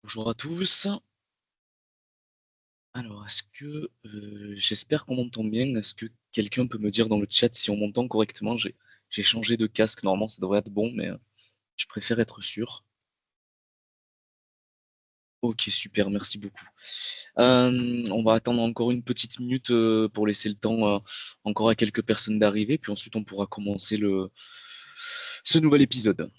Bonjour à tous. Alors, j'espère qu'on m'entend bien. Est-ce que quelqu'un peut me dire dans le chat si on m'entend correctement? J'ai changé de casque. Normalement, ça devrait être bon, mais je préfère être sûr. Ok, super, merci beaucoup. On va attendre encore une petite minute pour laisser le temps encore à quelques personnes d'arriver, puis ensuite on pourra commencer ce nouvel épisode.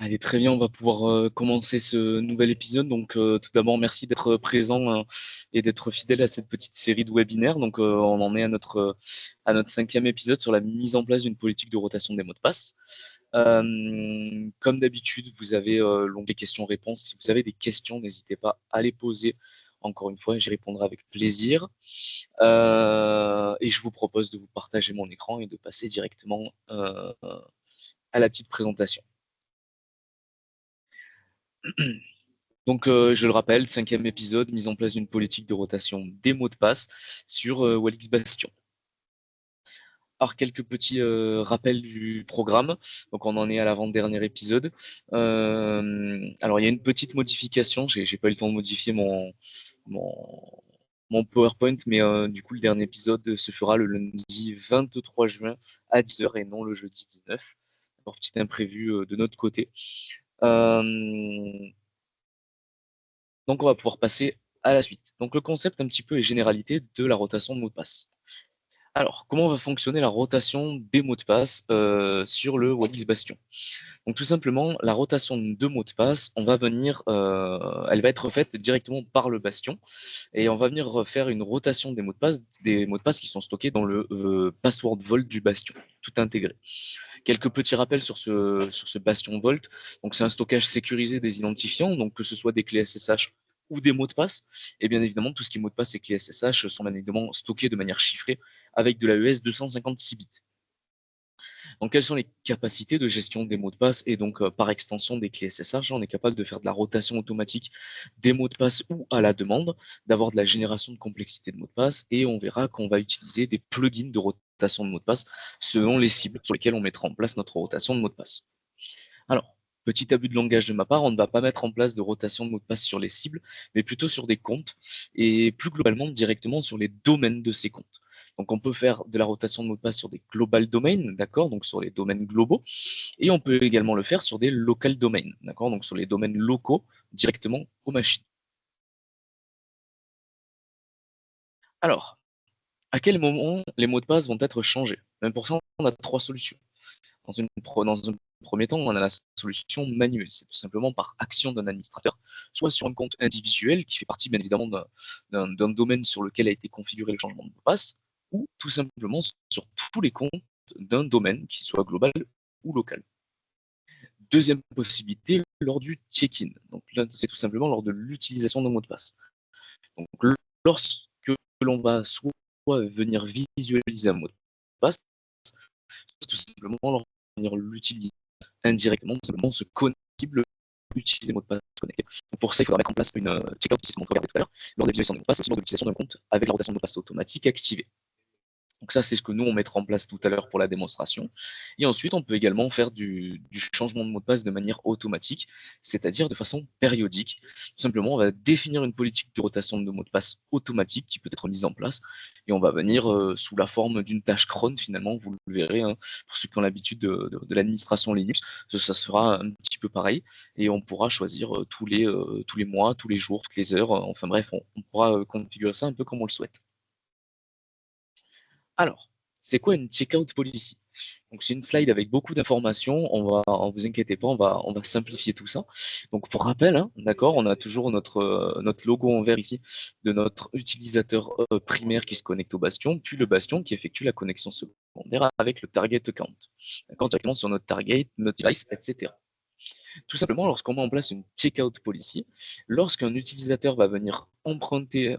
Allez, très bien, on va pouvoir commencer ce nouvel épisode. Donc, tout d'abord, merci d'être présent et d'être fidèle à cette petite série de webinaires. Donc, on en est à notre cinquième épisode sur la mise en place d'une politique de rotation des mots de passe. Comme d'habitude, vous avez l'onglet questions-réponses. Si vous avez des questions, n'hésitez pas à les poser. Encore une fois, j'y répondrai avec plaisir. Et je vous propose de vous partager mon écran et de passer directement à la petite présentation. Donc, je le rappelle, cinquième épisode, mise en place d'une politique de rotation des mots de passe sur Walix Bastion. Alors, quelques petits rappels du programme. Donc, on en est à l'avant-dernier épisode. Alors, il y a une petite modification. J'ai pas eu le temps de modifier mon, mon PowerPoint, mais du coup, le dernier épisode se fera le lundi 23 juin à 10h et non le jeudi 19. Alors, petit imprévu de notre côté. Donc, on va pouvoir passer à la suite. Donc, le concept un petit peu et généralité de la rotation de mots de passe. Alors, comment va fonctionner la rotation des mots de passe sur le Walix Bastion? Donc, tout simplement, la rotation de mots de passe, elle va être faite directement par le Bastion et on va venir faire une rotation des mots de passe qui sont stockés dans le password vault du Bastion, tout intégré. Quelques petits rappels sur ce Bastion Vault. Donc, c'est un stockage sécurisé des identifiants, donc que ce soit des clés SSH ou des mots de passe. Et bien évidemment, tout ce qui est mots de passe et clés SSH sont bien évidemment stockés de manière chiffrée avec de l'AES 256 bits. Donc, quelles sont les capacités de gestion des mots de passe et donc par extension des clés SSH? On est capable de faire de la rotation automatique des mots de passe ou à la demande, d'avoir de la génération de complexité de mots de passe et on verra qu'on va utiliser des plugins de rotation de mots de passe selon les cibles sur lesquelles on mettra en place notre rotation de mots de passe. Alors, petit abus de langage de ma part, on ne va pas mettre en place de rotation de mots de passe sur les cibles, mais plutôt sur des comptes et plus globalement directement sur les domaines de ces comptes. Donc, on peut faire de la rotation de mots de passe sur des global domains, d'accord, donc sur les domaines globaux, et on peut également le faire sur des local domains, d'accord, donc sur les domaines locaux directement aux machines. Alors, à quel moment les mots de passe vont être changés? Même pour ça, on a trois solutions. Dans un premier temps, on a la solution manuelle. C'est tout simplement par action d'un administrateur, soit sur un compte individuel qui fait partie bien évidemment d'un domaine sur lequel a été configuré le changement de mot de passe, ou tout simplement sur tous les comptes d'un domaine, qui soit global ou local. Deuxième possibilité, lors du check-in. Donc là, c'est tout simplement lors de l'utilisation d'un mot de passe. Donc lorsque l'on va soit venir visualiser un mot de passe, tout simplement leur venir l'utiliser indirectement, tout simplement se connecter, utiliser mot de passe connecté. Donc pour ça, il faudra mettre en place une checkout, c'est ce qu'on regardait tout à l'heure, lors de l'utilisation de mot de passe, aussi lors de l'utilisation d'un compte avec la rotation de mot de passe automatique activée. Donc ça, c'est ce que nous, on mettra en place tout à l'heure pour la démonstration. Et ensuite, on peut également faire du changement de mot de passe de manière automatique, c'est-à-dire de façon périodique. Tout simplement, on va définir une politique de rotation de mot de passe automatique qui peut être mise en place. Et on va venir sous la forme d'une tâche cron, finalement, vous le verrez, hein, pour ceux qui ont l'habitude de l'administration Linux, ça sera un petit peu pareil. Et on pourra choisir tous les mois, tous les jours, toutes les heures. Enfin bref, on pourra configurer ça un peu comme on le souhaite. Alors, C'est quoi une checkout policy? Donc c'est une slide avec beaucoup d'informations. Vous inquiétez pas, on va simplifier tout ça. Donc pour rappel, hein, d'accord, on a toujours notre logo en vert ici de notre utilisateur primaire qui se connecte au bastion, puis le bastion qui effectue la connexion secondaire avec le target account, d'accord, directement sur notre target, notre device, etc. Tout simplement, lorsqu'on met en place une checkout policy, lorsqu'un utilisateur va venir emprunter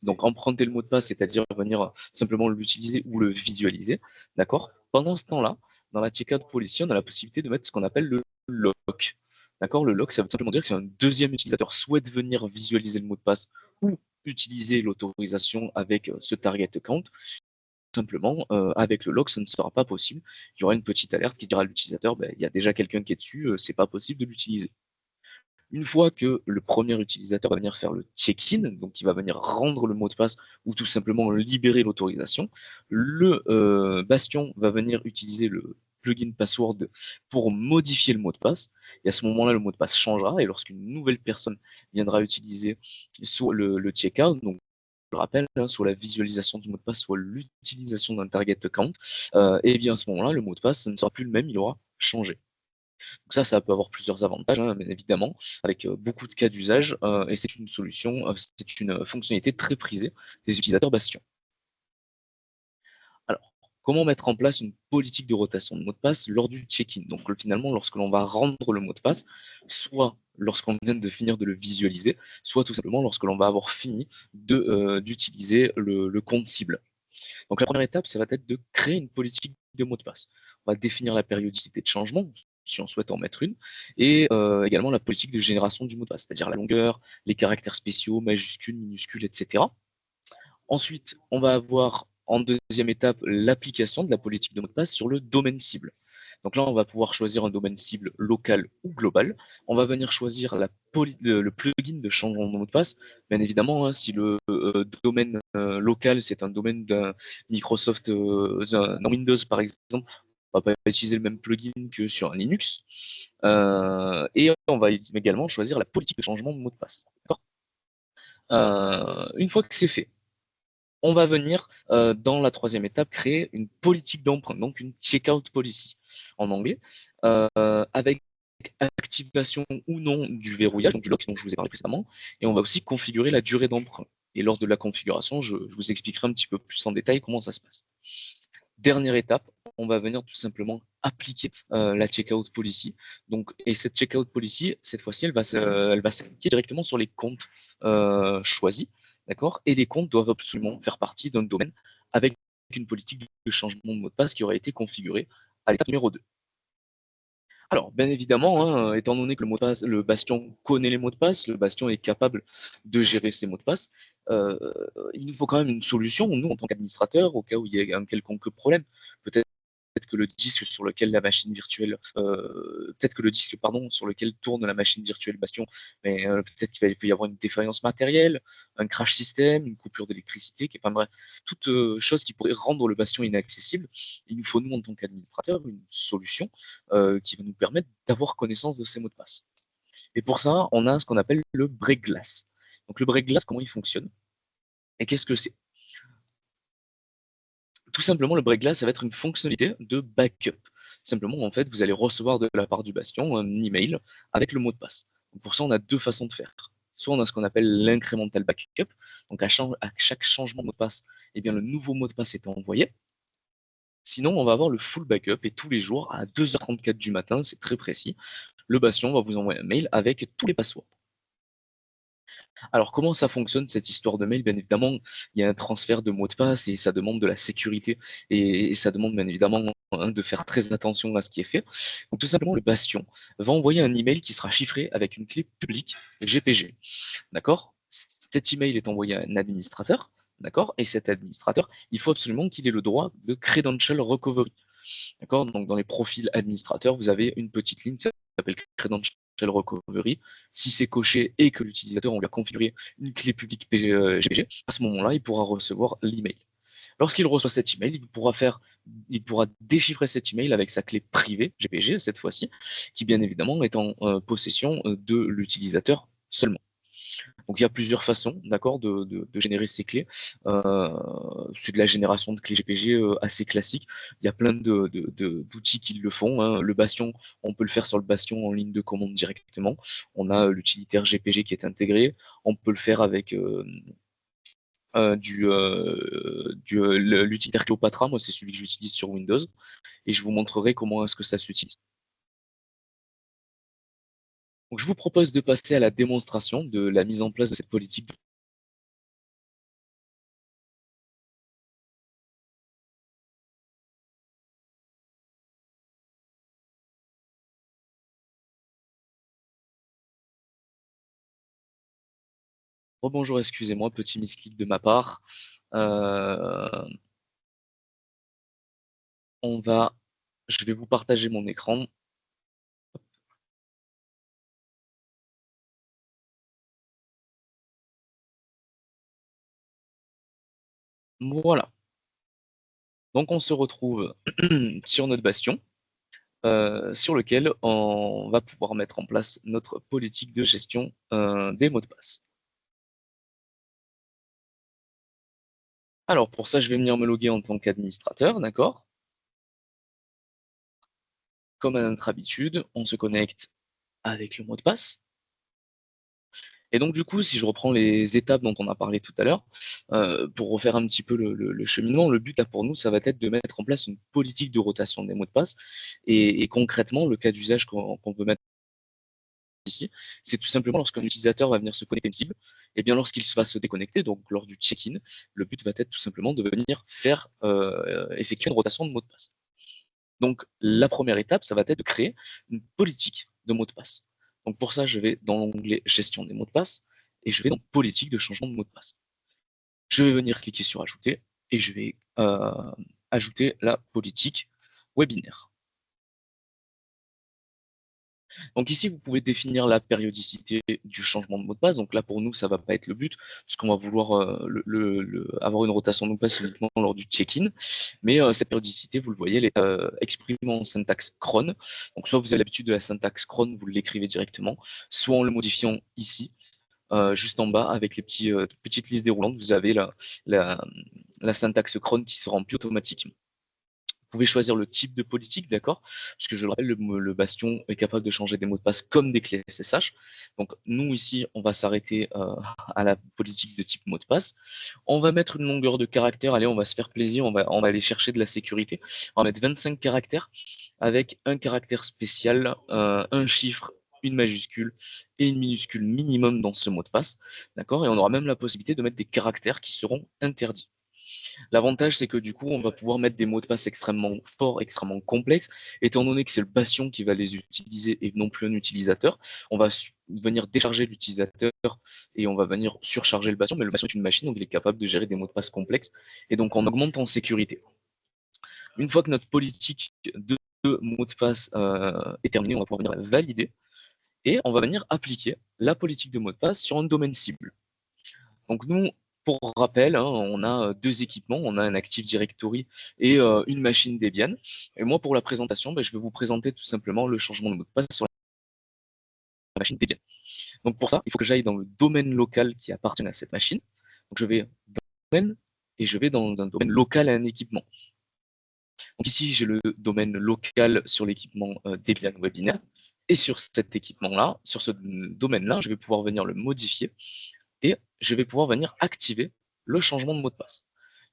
donc emprunter le mot de passe, c'est-à-dire venir simplement l'utiliser ou le visualiser, d'accord. Pendant ce temps-là, dans la checkout policy, on a la possibilité de mettre ce qu'on appelle le lock. D'accord. Le lock, ça veut simplement dire que si un deuxième utilisateur souhaite venir visualiser le mot de passe ou utiliser l'autorisation avec ce target account, simplement, avec le lock, ça ne sera pas possible. Il y aura une petite alerte qui dira à l'utilisateur, il y a déjà quelqu'un qui est dessus, c'est pas possible de l'utiliser. Une fois que le premier utilisateur va venir faire le check-in, donc il va venir rendre le mot de passe ou tout simplement libérer l'autorisation, le bastion va venir utiliser le plugin password pour modifier le mot de passe. Et à ce moment-là, le mot de passe changera. Et lorsqu'une nouvelle personne viendra utiliser soit le check-out, donc je le rappelle, hein, soit la visualisation du mot de passe, soit l'utilisation d'un target account, et bien à ce moment-là, le mot de passe ne sera plus le même, il aura changé. Donc ça peut avoir plusieurs avantages, hein, bien évidemment, avec beaucoup de cas d'usage, et c'est une solution, c'est une fonctionnalité très privée des utilisateurs Bastion. Alors, comment mettre en place une politique de rotation de mot de passe lors du check-in? Donc finalement, lorsque l'on va rendre le mot de passe, soit lorsqu'on vient de finir de le visualiser, soit tout simplement lorsque l'on va avoir fini d'utiliser le compte cible. Donc la première étape, ça va être de créer une politique de mot de passe. On va définir la périodicité de changement, si on souhaite en mettre une, et également la politique de génération du mot de passe, c'est-à-dire la longueur, les caractères spéciaux, majuscules, minuscules, etc. Ensuite, on va avoir en deuxième étape l'application de la politique de mot de passe sur le domaine cible. Donc là, on va pouvoir choisir un domaine cible local ou global. On va venir choisir le plugin de changement de mot de passe. Bien évidemment, hein, si le domaine local, c'est un domaine d'un Microsoft, dans Windows par exemple, on va pas utiliser le même plugin que sur un Linux. Et on va également choisir la politique de changement de mot de passe. Une fois que c'est fait, on va venir, dans la troisième étape, créer une politique d'emprunt, donc une checkout policy en anglais, avec activation ou non du verrouillage, donc du lock dont je vous ai parlé précédemment, et on va aussi configurer la durée d'emprunt. Et lors de la configuration, je vous expliquerai un petit peu plus en détail comment ça se passe. Dernière étape, on va venir tout simplement appliquer la checkout policy. Donc, et cette checkout policy, cette fois-ci, elle va s'appliquer directement sur les comptes choisis, d'accord. Et les comptes doivent absolument faire partie d'un domaine avec une politique de changement de mot de passe qui aurait été configurée à l'étape numéro 2. Alors, bien évidemment, hein, étant donné que le bastion connaît les mots de passe, le bastion est capable de gérer ses mots de passe, euh, il nous faut quand même une solution, nous, en tant qu'administrateur, au cas où il y a un quelconque problème. Peut-être que le disque sur lequel la machine virtuelle, peut-être que le disque, pardon, sur lequel tourne la machine virtuelle Bastion, mais peut-être qu'il peut y avoir une défaillance matérielle, un crash système, une coupure d'électricité, enfin bref, toute chose qui pourrait rendre le Bastion inaccessible. Il nous faut, nous, en tant qu'administrateur, une solution qui va nous permettre d'avoir connaissance de ces mots de passe. Et pour ça, on a ce qu'on appelle le break glass. Donc le break glass, comment il fonctionne et qu'est-ce que c'est? Tout simplement, le break glass, ça va être une fonctionnalité de backup. Simplement, en fait, vous allez recevoir de la part du Bastion un email avec le mot de passe. Donc pour ça, on a deux façons de faire. Soit on a ce qu'on appelle l'incremental backup. Donc à chaque changement de mot de passe, eh bien, le nouveau mot de passe est envoyé. Sinon, on va avoir le full backup et tous les jours à 2h34 du matin, c'est très précis, le Bastion va vous envoyer un mail avec tous les passwords. Alors, comment ça fonctionne cette histoire de mail? Bien évidemment, il y a un transfert de mots de passe et ça demande de la sécurité et ça demande bien évidemment hein, de faire très attention à ce qui est fait. Donc, tout simplement, le Bastion va envoyer un email qui sera chiffré avec une clé publique GPG. D'accord? Cet email est envoyé à un administrateur. D'accord? Et cet administrateur, il faut absolument qu'il ait le droit de credential recovery. D'accord? Donc, dans les profils administrateurs, vous avez une petite ligne qui s'appelle Credential Recovery. Si c'est coché et que l'utilisateur, on lui a configuré une clé publique GPG, à ce moment-là, il pourra recevoir l'email. Lorsqu'il reçoit cet email, il pourra déchiffrer cet email avec sa clé privée GPG cette fois-ci, qui bien évidemment est en possession de l'utilisateur seulement. Donc il y a plusieurs façons, d'accord, de générer ces clés. C'est de la génération de clés GPG assez classique. Il y a plein d'outils qui le font, hein. Le Bastion, on peut le faire sur le Bastion en ligne de commande directement. On a l'utilitaire GPG qui est intégré. On peut le faire avec l'utilitaire Cleopatra. Moi, c'est celui que j'utilise sur Windows. Et je vous montrerai comment est-ce que ça s'utilise. Donc, je vous propose de passer à la démonstration de la mise en place de cette politique. Rebonjour, excusez-moi, petit misclick de ma part. Euh, je vais vous partager mon écran. Voilà. Donc on se retrouve sur notre bastion, sur lequel on va pouvoir mettre en place notre politique de gestion des mots de passe. Alors pour ça, je vais venir me loguer en tant qu'administrateur, d'accord? Comme à notre habitude, on se connecte avec le mot de passe. Et donc, du coup, si je reprends les étapes dont on a parlé tout à l'heure, pour refaire un petit peu le cheminement, le but là pour nous, ça va être de mettre en place une politique de rotation des mots de passe. Et concrètement, le cas d'usage qu'on peut mettre ici, c'est tout simplement lorsqu'un utilisateur va venir se connecter à une cible, et bien lorsqu'il va se déconnecter, donc lors du check-in, le but va être tout simplement de venir faire effectuer une rotation de mots de passe. Donc, la première étape, ça va être de créer une politique de mot de passe. Donc, pour ça, je vais dans l'onglet Gestion des mots de passe et je vais dans Politique de changement de mot de passe. Je vais venir cliquer sur Ajouter et je vais ajouter la politique webinaire. Donc ici, vous pouvez définir la périodicité du changement de mot de passe. Donc là, pour nous, ça ne va pas être le but, puisqu'on va vouloir avoir une rotation de mot de passe uniquement lors du check-in. Mais cette périodicité, vous le voyez, elle est exprimée en syntaxe cron. Donc soit vous avez l'habitude de la syntaxe cron, vous l'écrivez directement, soit en le modifiant ici, juste en bas, avec les petites listes déroulantes, vous avez la syntaxe cron qui se remplit automatiquement. Vous pouvez choisir le type de politique, d'accord? Parce que je le rappelle, le Bastion est capable de changer des mots de passe comme des clés SSH. Donc nous ici, on va s'arrêter à la politique de type mot de passe. On va mettre une longueur de caractère. Allez, on va se faire plaisir. On va aller chercher de la sécurité. On va mettre 25 caractères avec un caractère spécial, un chiffre, une majuscule et une minuscule minimum dans ce mot de passe. D'accord? Et on aura même la possibilité de mettre des caractères qui seront interdits. L'avantage, c'est que du coup, on va pouvoir mettre des mots de passe extrêmement forts, extrêmement complexes. Étant donné que c'est le Bastion qui va les utiliser et non plus un utilisateur, on va venir décharger l'utilisateur et on va venir surcharger le Bastion. Mais le Bastion est une machine, donc il est capable de gérer des mots de passe complexes. Et donc, on augmente en sécurité. Une fois que notre politique de mots de passe est terminée, on va pouvoir venir la valider et on va venir appliquer la politique de mot de passe sur un domaine cible. Donc nous, pour rappel, hein, on a deux équipements, on a un Active Directory et une machine Debian. Et moi, pour la présentation, je vais vous présenter tout simplement le changement de mot de passe sur la machine Debian. Donc pour ça, il faut que j'aille dans le domaine local qui appartient à cette machine. Donc je vais dans le domaine et je vais dans un domaine local à un équipement. Donc ici, j'ai le domaine local sur l'équipement Debian Webinaire. Et sur cet équipement-là, sur ce domaine-là, je vais pouvoir venir le modifier et je vais pouvoir venir activer le changement de mot de passe.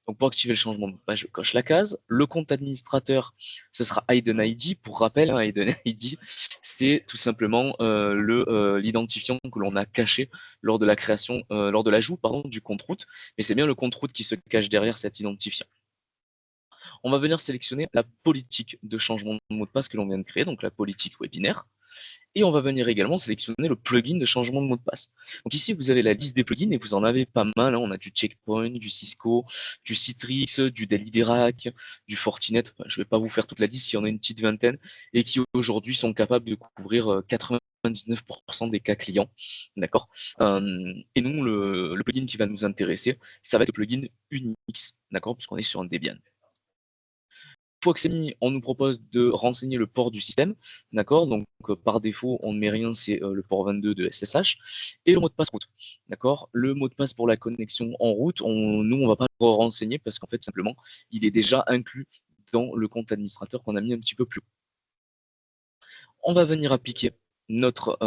Donc pour activer le changement de mot de passe, je coche la case. Le compte administrateur, ce sera Hidden ID. Pour rappel, hein, Hidden ID, c'est tout simplement l'identifiant que l'on a caché lors de la création, lors de l'ajout du compte route. Mais c'est bien le compte route qui se cache derrière cet identifiant. On va venir sélectionner la politique de changement de mot de passe que l'on vient de créer, donc la politique webinaire. Et on va venir également sélectionner le plugin de changement de mot de passe. Donc ici, vous avez la liste des plugins et vous en avez pas mal. Hein. On a du Checkpoint, du Cisco, du Citrix, du Deliderac, du Fortinet. Enfin, je ne vais pas vous faire toute la liste, il y en a une petite vingtaine et qui aujourd'hui sont capables de couvrir 99% des cas clients. D'accord. Et nous, le plugin qui va nous intéresser, ça va être le plugin Unix, d'accord, puisqu'on est sur un Debian. fois que c'est mis, on nous propose de renseigner le port du système, d'accord? Donc par défaut, on ne met rien, c'est le port 22 de SSH, et le mot de passe route, d'accord? Le mot de passe pour la connexion en route, nous, on va pas le renseigner parce qu'en fait, simplement, il est déjà inclus dans le compte administrateur qu'on a mis un petit peu plus haut. On va venir appliquer notre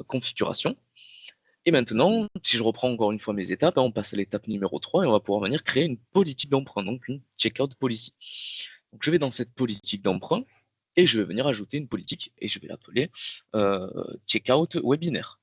configuration. Et maintenant, si je reprends encore une fois mes étapes, on passe à l'étape numéro 3 et on va pouvoir venir créer une politique d'emprunt, donc une checkout policy. Donc je vais dans cette politique d'emprunt et je vais venir ajouter une politique et je vais l'appeler checkout webinaire.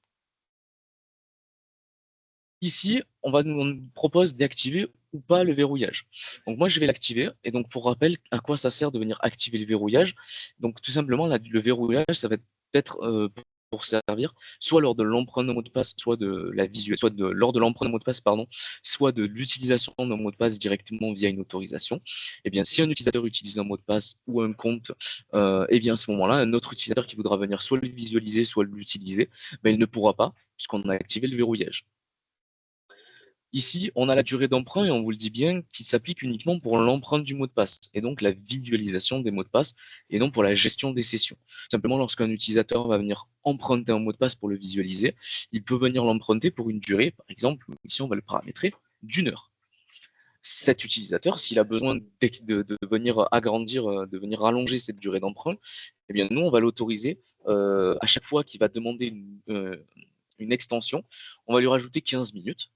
Ici, on nous propose d'activer ou pas le verrouillage. Donc moi, je vais l'activer. Et donc, pour rappel, à quoi ça sert de venir activer le verrouillage? Donc, tout simplement, le verrouillage, ça va être pour servir soit lors de l'emprunt de mot de passe, soit de la visuelle, soit lors de l'emprunt de mot de passe, pardon, soit de l'utilisation d'un mot de passe directement via une autorisation. Eh bien, si un utilisateur utilise un mot de passe ou un compte, eh bien, à ce moment-là, un autre utilisateur qui voudra venir soit le visualiser, soit l'utiliser, ben, il ne pourra pas, puisqu'on a activé le verrouillage. Ici, on a la durée d'emprunt et on vous le dit bien qui s'applique uniquement pour l'empreinte du mot de passe et donc la visualisation des mots de passe et non pour la gestion des sessions. Simplement, lorsqu'un utilisateur va venir emprunter un mot de passe pour le visualiser, il peut venir l'emprunter pour une durée, par exemple, ici on va le paramétrer, d'1 heure. Cet utilisateur, s'il a besoin de venir agrandir, de venir allonger cette durée d'emprunt, eh bien nous, on va l'autoriser à chaque fois qu'il va demander une extension, on va lui rajouter 15 minutes.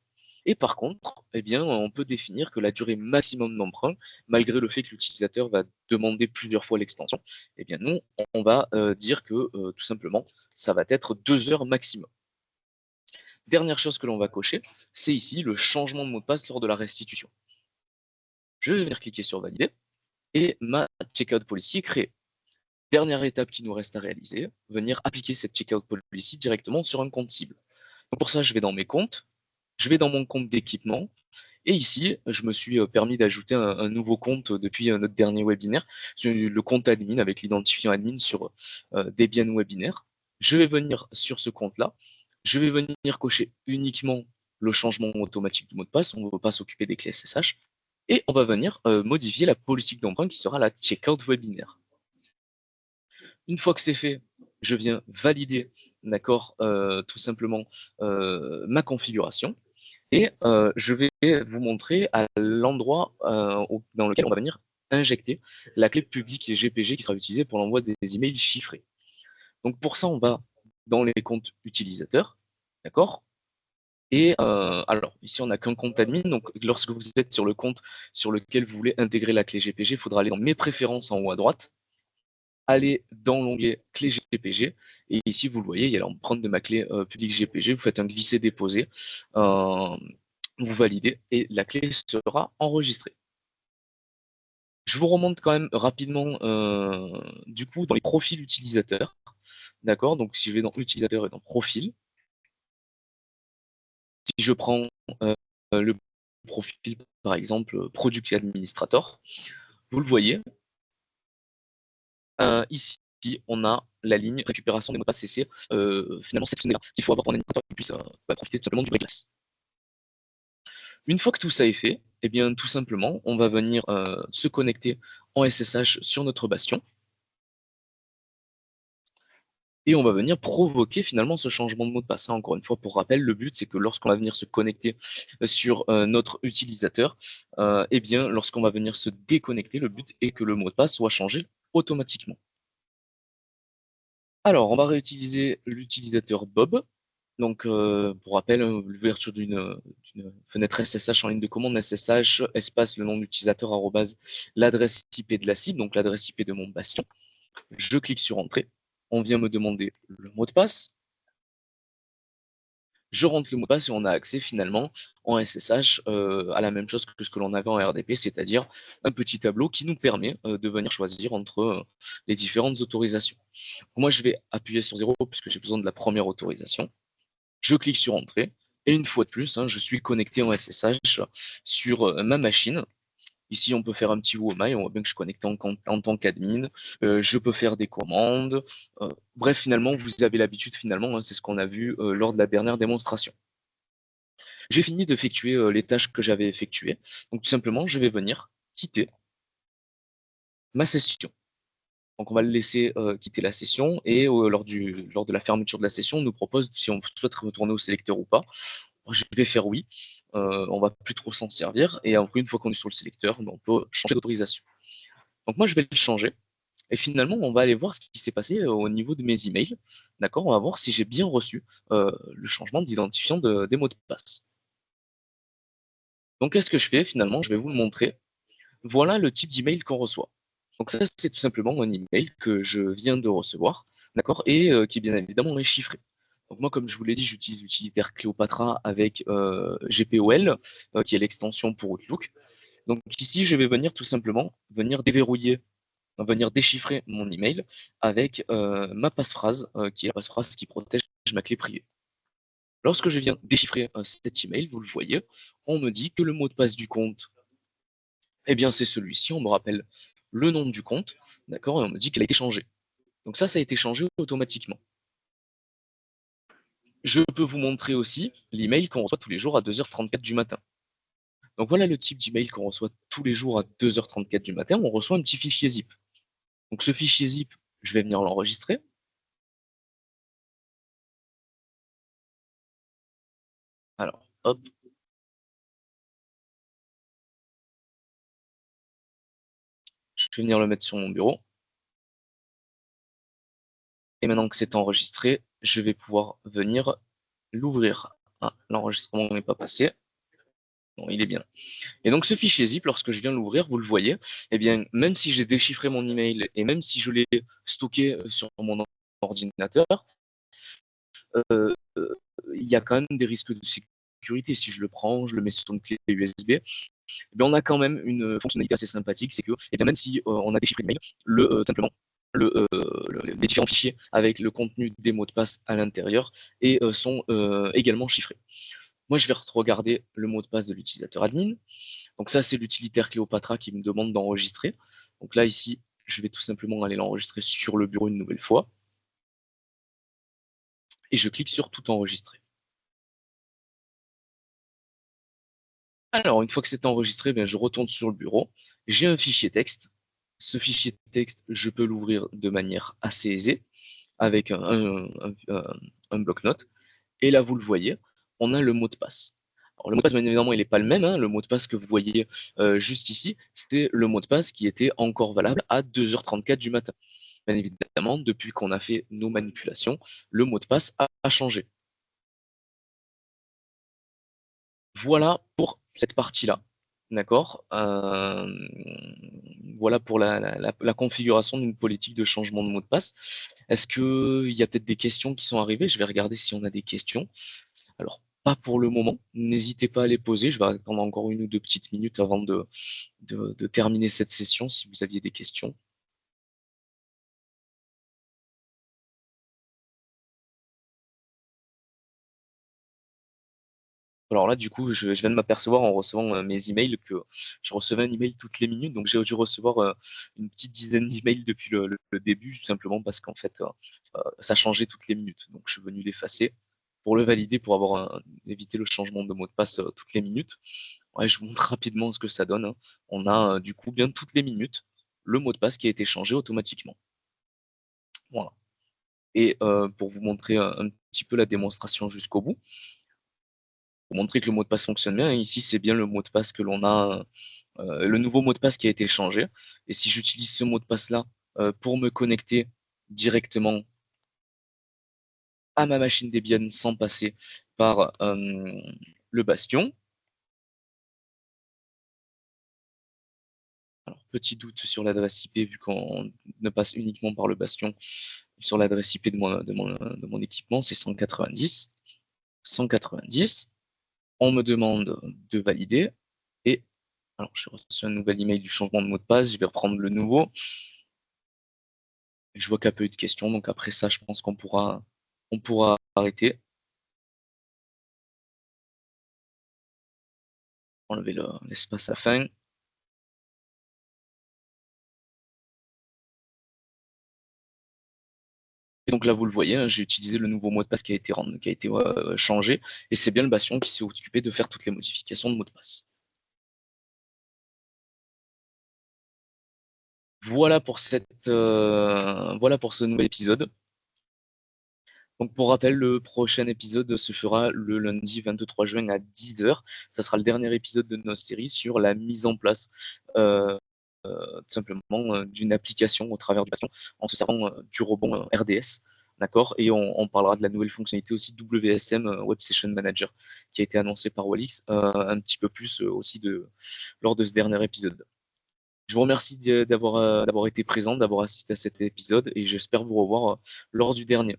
Et par contre, eh bien, on peut définir que la durée maximum d'emprunt, malgré le fait que l'utilisateur va demander plusieurs fois l'extension, eh bien, nous, on va dire que tout simplement, ça va être 2 heures maximum. Dernière chose que l'on va cocher, c'est ici le changement de mot de passe lors de la restitution. Je vais venir cliquer sur valider et ma checkout policy est créée. Dernière étape qui nous reste à réaliser, venir appliquer cette checkout policy directement sur un compte cible. Donc pour ça, je vais dans mes comptes, je vais dans mon compte d'équipement. Et ici, je me suis permis d'ajouter un nouveau compte depuis notre dernier webinaire, le compte admin avec l'identifiant admin sur Debian Webinaire. Je vais venir sur ce compte-là. Je vais venir cocher uniquement le changement automatique du mot de passe. On ne va pas s'occuper des clés SSH. Et on va venir modifier la politique d'emprunt qui sera la checkout webinaire. Une fois que c'est fait, je viens valider, d'accord, tout simplement ma configuration. Et je vais vous montrer à l'endroit dans lequel on va venir injecter la clé publique et GPG qui sera utilisée pour l'envoi des emails chiffrés. Donc pour ça, on va dans les comptes utilisateurs, d'accord? Et alors, ici, on n'a qu'un compte admin. Donc, lorsque vous êtes sur le compte sur lequel vous voulez intégrer la clé GPG, il faudra aller dans Mes préférences en haut à droite, aller dans l'onglet clé GPG. Et ici, vous le voyez, il y a l'empreinte de ma clé publique GPG. Vous faites un glisser-déposer. Vous validez et la clé sera enregistrée. Je vous remonte quand même rapidement du coup dans les profils utilisateurs. D'accord? Donc si je vais dans utilisateur et dans profil, si je prends le profil par exemple product administrator, vous le voyez, ici on a la ligne récupération des mots de passe CC, finalement cette fonction qu'il faut avoir pour un administrateur qui puisse profiter tout simplement du break-glace. Une fois que tout ça est fait, eh bien, tout simplement, on va venir se connecter en SSH sur notre bastion. Et on va venir provoquer finalement ce changement de mot de passe. Encore une fois, pour rappel, le but, c'est que lorsqu'on va venir se connecter sur notre utilisateur, eh bien, lorsqu'on va venir se déconnecter, le but est que le mot de passe soit changé automatiquement. Alors, on va réutiliser l'utilisateur Bob. Donc, pour rappel, l'ouverture d'une fenêtre SSH en ligne de commande, SSH, espace, le nom de l'utilisateur, arrobase, l'adresse IP de la cible, donc l'adresse IP de mon bastion. Je clique sur Entrée. On vient me demander le mot de passe. Je rentre le mot de passe et on a accès finalement en SSH à la même chose que ce que l'on avait en RDP, c'est-à-dire un petit tableau qui nous permet de venir choisir entre les différentes autorisations. Moi, je vais appuyer sur 0 puisque j'ai besoin de la première autorisation. Je clique sur Entrée et une fois de plus, je suis connecté en SSH sur ma machine. Ici, on peut faire un petit WOMAI, on voit bien que je suis connecté en tant qu'admin. Je peux faire des commandes. Bref, finalement, vous avez l'habitude, finalement, c'est ce qu'on a vu lors de la dernière démonstration. J'ai fini d'effectuer les tâches que j'avais effectuées. Donc, tout simplement, je vais venir quitter ma session. Donc, on va le laisser quitter la session et lors de la fermeture de la session, on nous propose si on souhaite retourner au sélecteur ou pas. Je vais faire oui. On va plus trop s'en servir. Et après, une fois qu'on est sur le sélecteur, on peut changer d'autorisation. Donc, moi, je vais le changer. Et finalement, on va aller voir ce qui s'est passé au niveau de mes emails. D'accord? On va voir si j'ai bien reçu le changement d'identifiant des mots de passe. Donc, qu'est-ce que je fais finalement? Je vais vous le montrer. Voilà le type d'email qu'on reçoit. Donc ça, c'est tout simplement un email que je viens de recevoir, d'accord, et qui bien évidemment est chiffré. Donc moi, comme je vous l'ai dit, j'utilise l'utilitaire Cleopatra avec GPOL, qui est l'extension pour Outlook. Donc ici, je vais venir tout simplement venir déverrouiller, venir déchiffrer mon email avec ma passphrase, qui est la passphrase qui protège ma clé privée. Lorsque je viens déchiffrer cet email, vous le voyez, on me dit que le mot de passe du compte, eh bien c'est celui-ci, on me rappelle le nom du compte, d'accord, et on me dit qu'il a été changé. Donc ça a été changé automatiquement. Je peux vous montrer aussi l'email qu'on reçoit tous les jours à 2h34 du matin. Donc voilà le type d'email qu'on reçoit tous les jours à 2h34 du matin. On reçoit un petit fichier zip. Donc ce fichier zip, je vais venir l'enregistrer. Alors, hop, je vais venir le mettre sur mon bureau. Et maintenant que c'est enregistré, je vais pouvoir venir l'ouvrir. Ah, l'enregistrement n'est pas passé. Bon, il est bien. Et donc ce fichier zip, lorsque je viens l'ouvrir, vous le voyez, eh bien, même si j'ai déchiffré mon email et même si je l'ai stocké sur mon ordinateur, euh, il y a quand même des risques de sécurité. Si je le prends, je le mets sur une clé USB, eh bien, on a quand même une fonctionnalité assez sympathique, c'est que eh bien, même si on a déchiffré l'email, simplement les différents fichiers avec le contenu des mots de passe à l'intérieur et sont également chiffrés. Moi, je vais regarder le mot de passe de l'utilisateur admin. Donc ça, c'est l'utilitaire Cleopatra qui me demande d'enregistrer. Donc là, ici, je vais tout simplement aller l'enregistrer sur le bureau une nouvelle fois. Et je clique sur tout enregistrer. Alors, une fois que c'est enregistré, bien, je retourne sur le bureau. J'ai un fichier texte. Ce fichier texte, je peux l'ouvrir de manière assez aisée avec un bloc-notes. Et là, vous le voyez, on a le mot de passe. Alors, le mot de passe, bien évidemment, il n'est pas le même, hein. Le mot de passe que vous voyez juste ici, c'était le mot de passe qui était encore valable à 2h34 du matin. Bien évidemment, depuis qu'on a fait nos manipulations, le mot de passe a changé. Voilà pour cette partie-là. D'accord. Voilà pour la configuration d'une politique de changement de mot de passe. Est-ce qu'il y a peut-être des questions qui sont arrivées? Je vais regarder si on a des questions. Alors, pas pour le moment. N'hésitez pas à les poser. Je vais attendre encore une ou deux petites minutes avant de terminer cette session si vous aviez des questions. Alors là, du coup, je viens de m'apercevoir en recevant mes emails que je recevais un email toutes les minutes. Donc, j'ai dû recevoir une petite dizaine d'emails depuis le début, tout simplement parce qu'en fait, ça changeait toutes les minutes. Donc, je suis venu l'effacer pour le valider, pour éviter le changement de mot de passe toutes les minutes. Ouais, je vous montre rapidement ce que ça donne, hein. On a du coup bien toutes les minutes le mot de passe qui a été changé automatiquement. Voilà. Et pour vous montrer un petit peu la démonstration jusqu'au bout, pour montrer que le mot de passe fonctionne bien, ici c'est bien le mot de passe que l'on a, le nouveau mot de passe qui a été changé. Et si j'utilise ce mot de passe-là pour me connecter directement à ma machine Debian sans passer par le bastion, alors petit doute sur l'adresse IP vu qu'on ne passe uniquement par le bastion, sur l'adresse IP de mon équipement, c'est 190. 190. On me demande de valider. Et alors, j'ai reçu un nouvel email du changement de mot de passe. Je vais reprendre le nouveau. Je vois qu'il n'y a pas eu de questions. Donc après ça, je pense on pourra arrêter. Enlever l'espace à fin. Et donc là, vous le voyez, hein, j'ai utilisé le nouveau mot de passe qui a été changé. Et c'est bien le bastion qui s'est occupé de faire toutes les modifications de mot de passe. Voilà pour ce nouvel épisode. Donc pour rappel, le prochain épisode se fera le lundi 23 juin à 10 h. Ça sera le dernier épisode de notre série sur la mise en place tout simplement d'une application au travers du patient en se servant du robot RDS. D'accord. Et on parlera de la nouvelle fonctionnalité aussi WSM Web Session Manager qui a été annoncée par Walix un petit peu plus aussi lors de ce dernier épisode. Je vous remercie d'avoir été présent, d'avoir assisté à cet épisode et j'espère vous revoir lors du dernier.